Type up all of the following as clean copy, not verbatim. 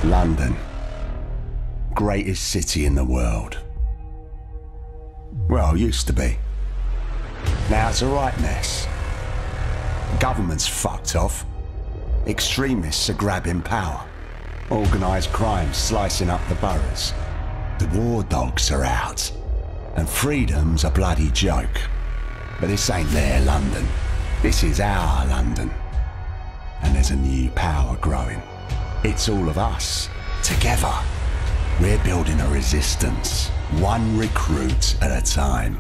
London. Greatest city in the world. Well, used to be. Now it's a right mess. Government's fucked off. Extremists are grabbing power. Organised crime slicing up the boroughs. The war dogs are out. And freedom's a bloody joke. But this ain't their London. This is our London. And there's a new power growing. It's all of us, together. We're building a resistance, one recruit at a time.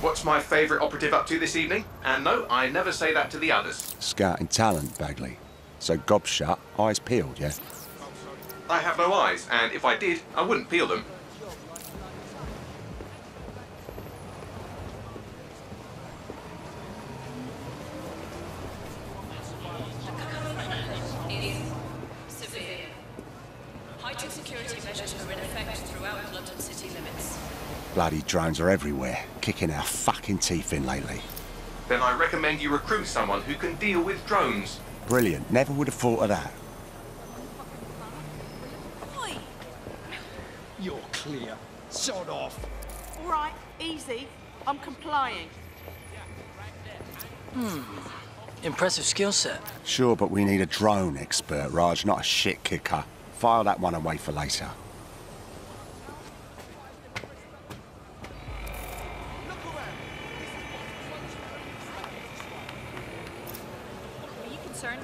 What's my favourite operative up to this evening? And no, I never say that to the others. Scouting talent, Bagley. So gob shut, eyes peeled, yeah? I have no eyes, and if I did, I wouldn't peel them. Bloody drones are everywhere, kicking our fucking teeth in lately. Then I recommend you recruit someone who can deal with drones. Brilliant, never would have thought of that. Oi. You're clear. Sod off. All right, easy. I'm complying. Impressive skill set. Sure, but we need a drone expert, Raj, not a shit kicker. File that one away for later.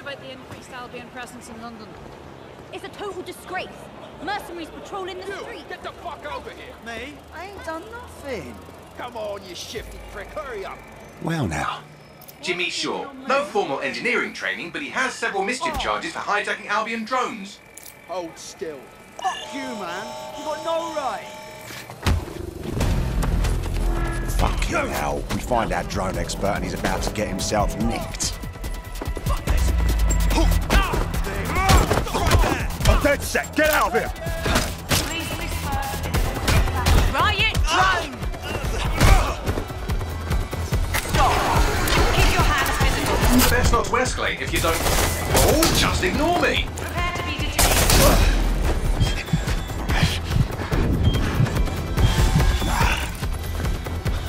About the increased Albion presence in London. It's a total disgrace. Mercenaries patrolling the street. Get the fuck over here. Me? I ain't done nothing. Come on, you shifty prick. Hurry up. Well now. Jimmy Shaw. No formal engineering training, but he has several mischief charges for hijacking Albion drones. Hold still. Fuck you, man. You got no right. Fucking hell. We find our drone expert and he's about to get himself nicked. I'm dead set. Get out of here. Riot drone! Stop. Keep your hands visible. Best not to escalate if you don't... Oh, just ignore me! Prepare to be detained.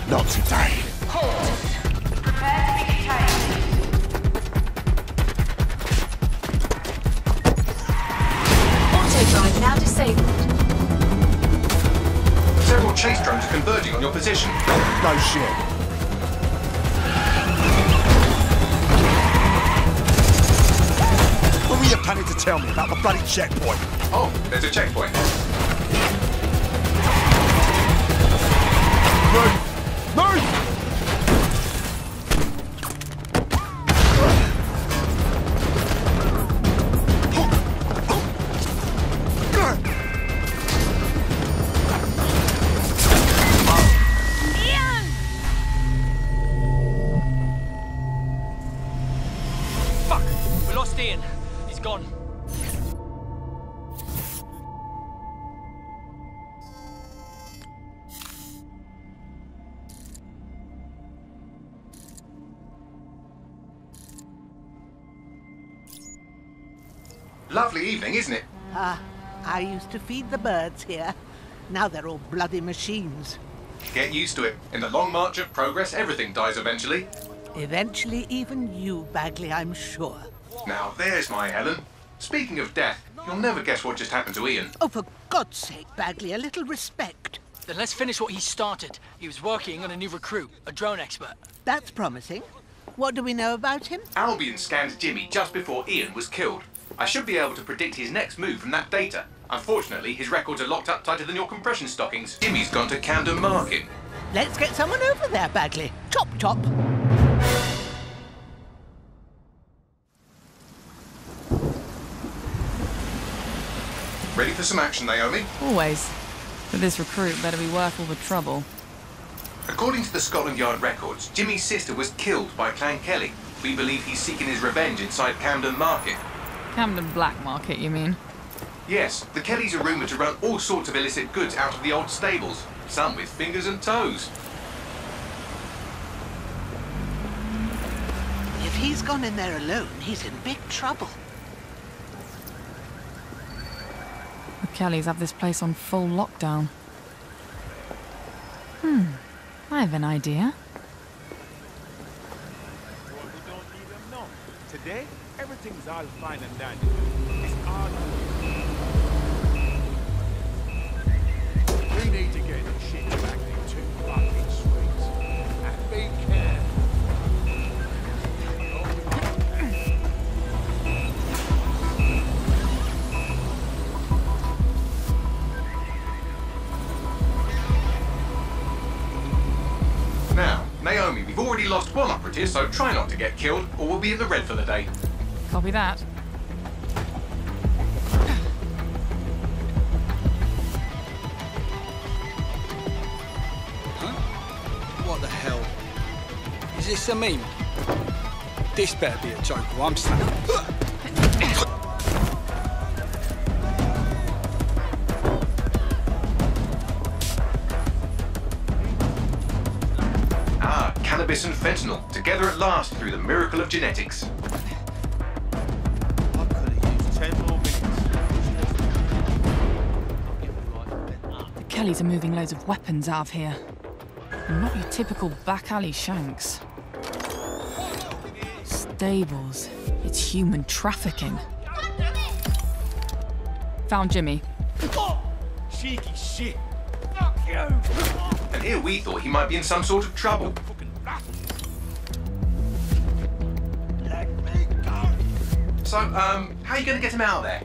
Not today. Halt. Prepare to be detained. Drive now disabled. Several chase drones are converging on your position. No shit. What were you planning to tell me about the bloody checkpoint? Oh, there's a checkpoint. Move! Move! He's gone. Lovely evening, isn't it? I used to feed the birds here. Now they're all bloody machines. Get used to it. In the long march of progress, everything dies eventually. Eventually, even you, Bagley, I'm sure. Now, there's my Helen. Speaking of death, you'll never guess what just happened to Ian. Oh, for God's sake, Bagley, a little respect. Then let's finish what he started. He was working on a new recruit, a drone expert. That's promising. What do we know about him? Albion scanned Jimmy just before Ian was killed. I should be able to predict his next move from that data. Unfortunately, his records are locked up tighter than your compression stockings. Jimmy's gone to Camden Market. Let's get someone over there, Bagley. Chop, chop. Ready for some action, Naomi? Always. But this recruit better be worth all the trouble. According to the Scotland Yard records, Jimmy's sister was killed by Clan Kelly. We believe he's seeking his revenge inside Camden Market. Camden Black Market, you mean? Yes, the Kellys are rumoured to run all sorts of illicit goods out of the old stables. Some with fingers and toes. If he's gone in there alone, he's in big trouble. Kellys have this place on full lockdown. I have an idea. Today, everything's all fine and dandy. It's all we need to get this shit back into fucking streets. And be careful. Now, Naomi, we've already lost one operative, so try not to get killed, or we'll be in the red for the day. Copy that. What the hell? Is this a meme? This better be a joke or I'm snapping. Cannabis and fentanyl, together at last through the miracle of genetics. I could have used 10 more minutes. The Kellys are moving loads of weapons out of here. And not your typical back alley shanks. Stables. It's human trafficking. Found Jimmy. Cheeky shit. Fuck you. And here we thought he might be in some sort of trouble. So, how are you going to get him out of there?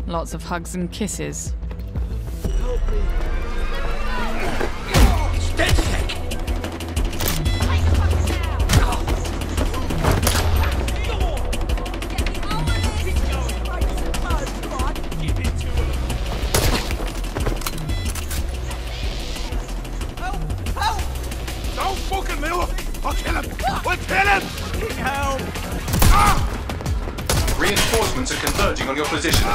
Lots of hugs and kisses. It's dead sick! Don't fucking move! I'll kill him! We'll kill him! Help! Reinforcements are converging on your position.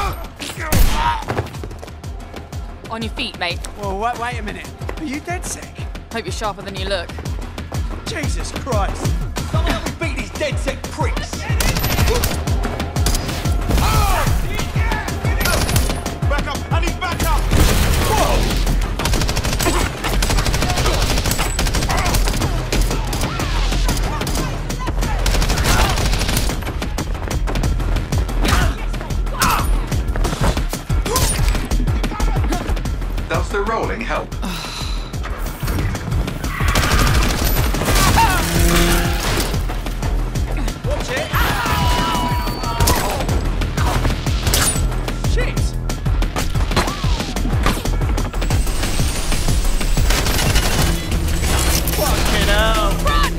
On your feet, mate. Well, wait a minute. Are you dead sick? Hope you're sharper than you look. Jesus Christ! Someone help me beat these dead sick pricks! Back up! I need back up! Whoa! Does the rolling help? Watch it! Shit! Fucking hell! Run!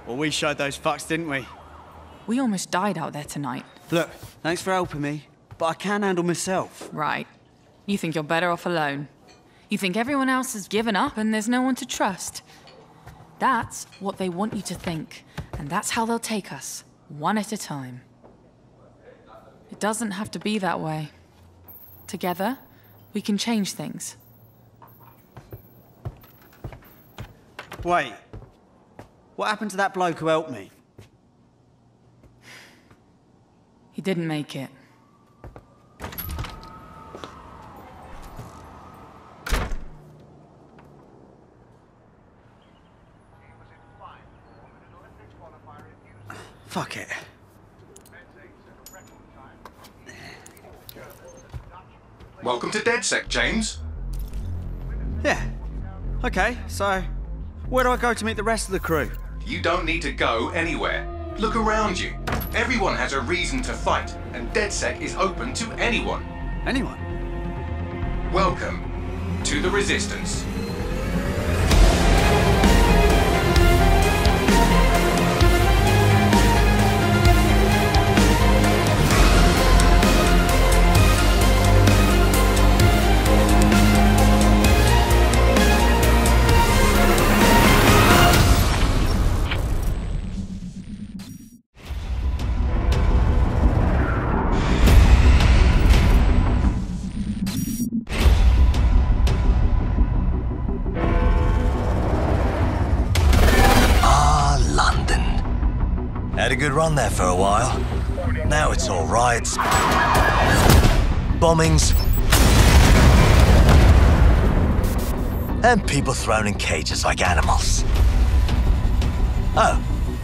Well, we showed those fucks, didn't we? We almost died out there tonight. Look, thanks for helping me, but I can handle myself. Right. You think you're better off alone. You think everyone else has given up and there's no one to trust. That's what they want you to think. And that's how they'll take us, one at a time. It doesn't have to be that way. Together, we can change things. Wait. What happened to that bloke who helped me? He didn't make it. Fuck it. Welcome to DedSec, James. Yeah. Okay, so where do I go to meet the rest of the crew? You don't need to go anywhere. Look around you. Everyone has a reason to fight, and DedSec is open to anyone. Anyone? Welcome to the Resistance. Had a good run there for a while. Now it's all riots, bombings, and people thrown in cages like animals. Oh,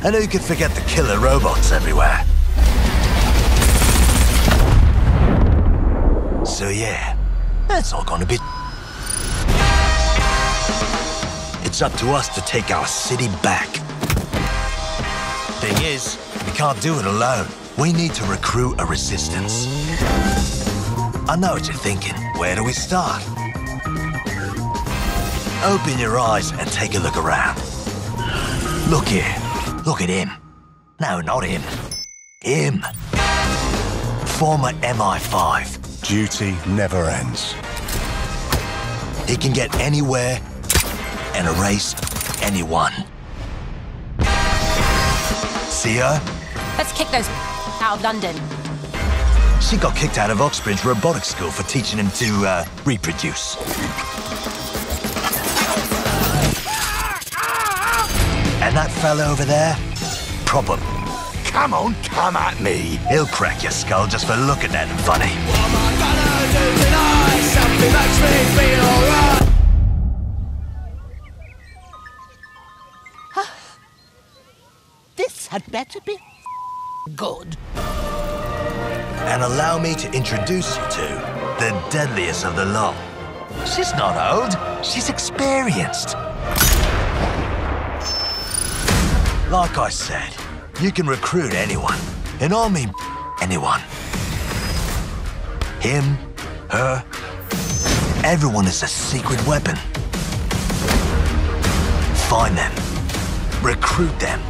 and who could forget the killer robots everywhere? So yeah, that's all gonna be... It's up to us to take our city back. Thing is, we can't do it alone. We need to recruit a resistance. I know what you're thinking. Where do we start? Open your eyes and take a look around. Look here. Look at him. No, not him. Him. Former MI5. Duty never ends. He can get anywhere and erase anyone. See her? Let's kick those out of London. She got kicked out of Oxbridge Robotics School for teaching him to reproduce. And that fella over there? Proper. Come on, come at me. He'll crack your skull just for looking at him funny. What am I gonna do tonight? Something makes me feel alright. This had better be good. And allow me to introduce you to the deadliest of the lot. She's not old, she's experienced. Like I said, you can recruit anyone, and I mean anyone. Him, her, everyone is a secret weapon. Find them, recruit them,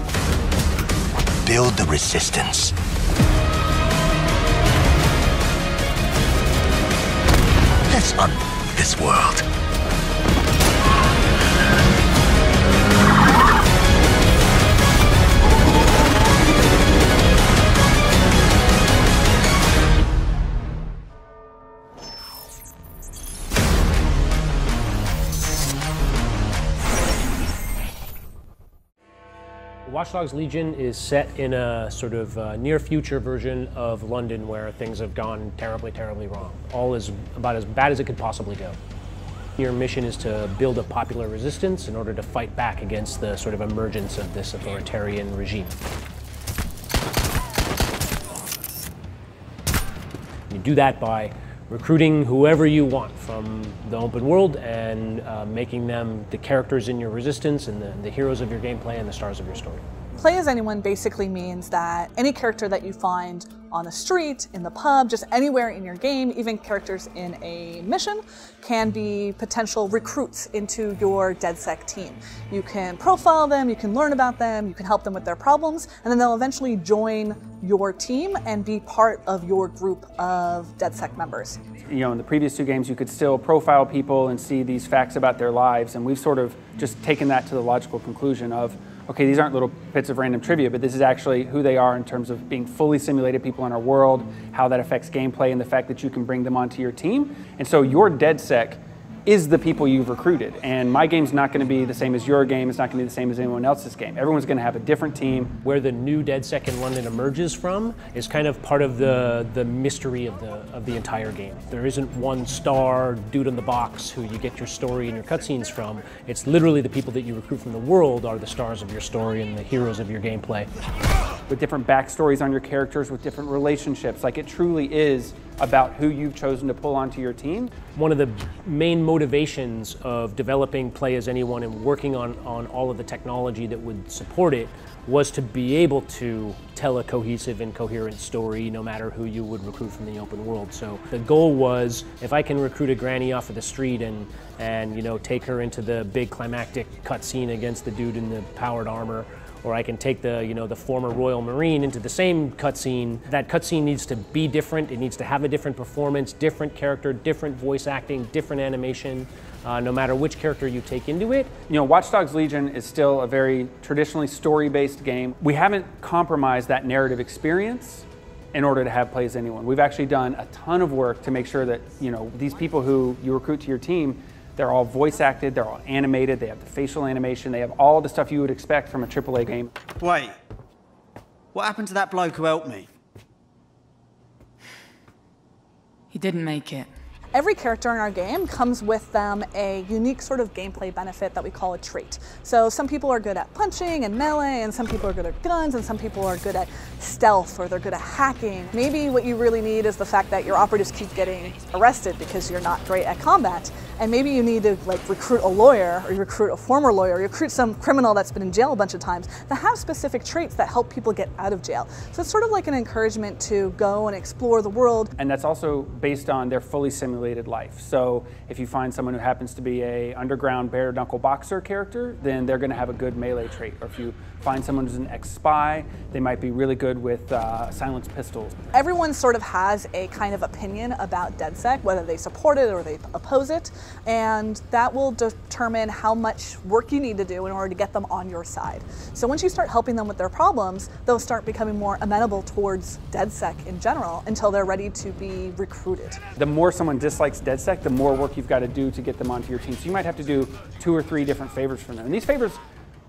build the resistance. Let's unfuck this world. Watch Dogs Legion is set in a sort of near future version of London where things have gone terribly, terribly wrong. All is about as bad as it could possibly go. Your mission is to build a popular resistance in order to fight back against the sort of emergence of this authoritarian regime. You do that by recruiting whoever you want from the open world and making them the characters in your resistance and the heroes of your gameplay and the stars of your story. Play as anyone basically means that any character that you find on the street, in the pub, just anywhere in your game, even characters in a mission, can be potential recruits into your DedSec team. You can profile them, you can learn about them, you can help them with their problems, and then they'll eventually join your team and be part of your group of DedSec members. You know, in the previous two games, you could still profile people and see these facts about their lives, and we've sort of just taken that to the logical conclusion of, okay, these aren't little bits of random trivia, but this is actually who they are in terms of being fully simulated people in our world, how that affects gameplay, and the fact that you can bring them onto your team. And so your DedSec is the people you've recruited. And my game's not going to be the same as your game. It's not going to be the same as anyone else's game. Everyone's going to have a different team. Where the new DedSec in London emerges from is kind of part of the mystery of the entire game. There isn't one star dude in the box who you get your story and your cutscenes from. It's literally the people that you recruit from the world are the stars of your story and the heroes of your gameplay. With different backstories on your characters, with different relationships. Like, it truly is about who you've chosen to pull onto your team. One of the main motivations of developing Play as Anyone and working on all of the technology that would support it was to be able to tell a cohesive and coherent story no matter who you would recruit from the open world. So the goal was, if I can recruit a granny off of the street and you know, take her into the big climactic cutscene against the dude in the powered armor, or I can take the former Royal Marine into the same cutscene. That cutscene needs to be different. It needs to have a different performance, different character, different voice acting, different animation, no matter which character you take into it. You know, Watch Dogs Legion is still a very traditionally story-based game. We haven't compromised that narrative experience in order to have Play as Anyone. We've actually done a ton of work to make sure that, you know, these people who you recruit to your team, they're all voice acted, they're all animated, they have the facial animation, they have all the stuff you would expect from a AAA game. Wait, What happened to that bloke who helped me? He didn't make it. Every character in our game comes with them a unique sort of gameplay benefit that we call a trait. So some people are good at punching and melee, and some people are good at guns, and some people are good at stealth, or they're good at hacking. Maybe what you really need is the fact that your operatives keep getting arrested because you're not great at combat. And maybe you need to like recruit a lawyer, or you recruit a former lawyer, or you recruit some criminal that's been in jail a bunch of times that have specific traits that help people get out of jail. So it's sort of like an encouragement to go and explore the world. And that's also based on their fully simulated life. So if you find someone who happens to be a underground bare knuckle boxer character, then they're going to have a good melee trait. Or if you find someone who's an ex-spy, they might be really good with silenced pistols. Everyone sort of has a kind of opinion about DedSec, whether they support it or they oppose it, and that will determine how much work you need to do in order to get them on your side. So once you start helping them with their problems, they'll start becoming more amenable towards DedSec in general until they're ready to be recruited. The more someone dislikes DedSec, the more work you've got to do to get them onto your team. So you might have to do 2 or 3 different favors for them. And these favors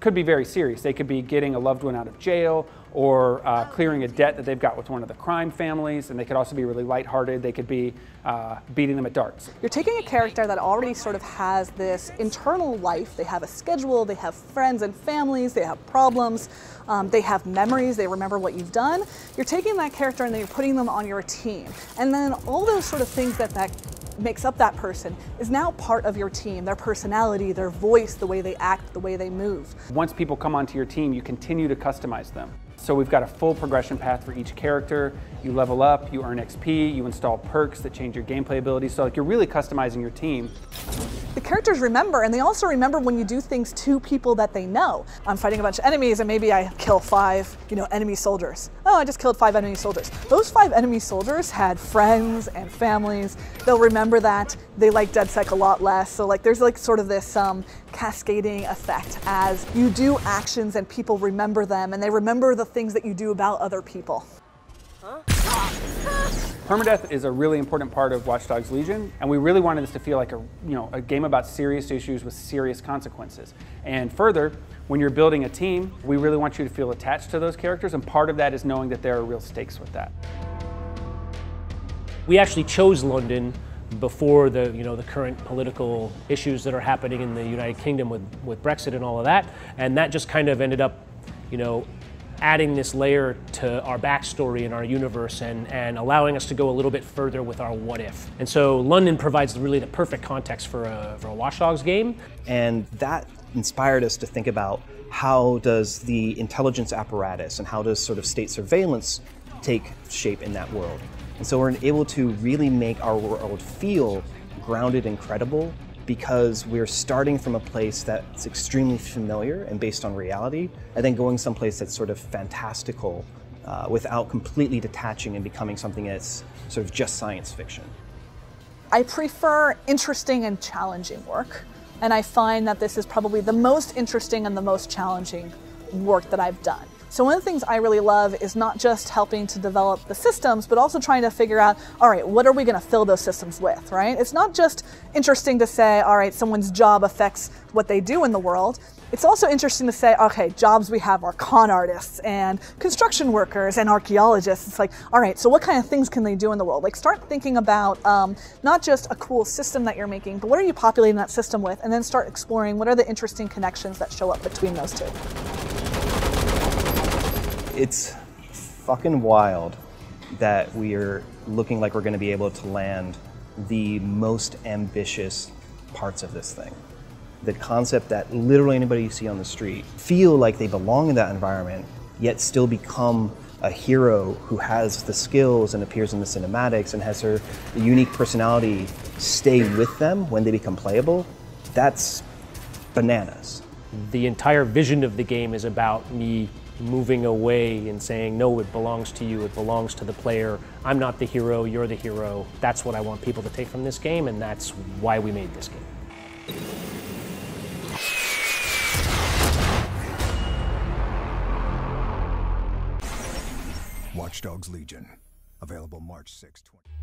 could be very serious. They could be getting a loved one out of jail, or clearing a debt that they've got with one of the crime families, and they could also be really lighthearted. They could be beating them at darts. You're taking a character that already sort of has this internal life. They have a schedule, they have friends and families, they have problems, they have memories, they remember what you've done. You're taking that character and then you're putting them on your team. And then all those sort of things that makes up that person is now part of your team, their personality, their voice, the way they act, the way they move. Once people come onto your team, you continue to customize them. So we've got a full progression path for each character. You level up, you earn XP, you install perks that change your gameplay abilities. So like you're really customizing your team. The characters remember, and they also remember when you do things to people that they know. I'm fighting a bunch of enemies and maybe I kill 5, enemy soldiers. Oh, I just killed 5 enemy soldiers. Those 5 enemy soldiers had friends and families. They'll remember that. They like DedSec a lot less. So like there's like sort of this cascading effect as you do actions and people remember them, and they remember the things that you do about other people. Permadeath is a really important part of Watch Dogs Legion, and we really wanted this to feel like a game about serious issues with serious consequences. And further, when you're building a team, we really want you to feel attached to those characters, and part of that is knowing that there are real stakes with that. We actually chose London before the current political issues that are happening in the United Kingdom with Brexit and all of that, and that just kind of ended up, adding this layer to our backstory and our universe, and allowing us to go a little bit further with our what if. And so London provides really the perfect context for a Watch Dogs game. And that inspired us to think about how does the intelligence apparatus and how does sort of state surveillance take shape in that world. And so we're able to really make our world feel grounded and credible, because we're starting from a place that's extremely familiar and based on reality, and then going someplace that's sort of fantastical without completely detaching and becoming something that's sort of just science fiction. I prefer interesting and challenging work, and I find that this is probably the most interesting and the most challenging work that I've done. So one of the things I really love is not just helping to develop the systems, but also trying to figure out, all right, what are we going to fill those systems with, right? It's not just interesting to say, all right, someone's job affects what they do in the world. It's also interesting to say, okay, jobs we have are con artists and construction workers and archaeologists. It's like, all right, so what kind of things can they do in the world? Like start thinking about not just a cool system that you're making, but what are you populating that system with? And then start exploring what are the interesting connections that show up between those two. It's fucking wild that we're looking like we're going to be able to land the most ambitious parts of this thing. The concept that literally anybody you see on the street feel like they belong in that environment, yet still become a hero who has the skills and appears in the cinematics and has her unique personality stay with them when they become playable. That's bananas. The entire vision of the game is about me moving away and saying, no, it belongs to you, it belongs to the player. I'm not the hero, you're the hero. That's what I want people to take from this game, and that's why we made this game. Watch Dogs Legion, available March 6, 2020.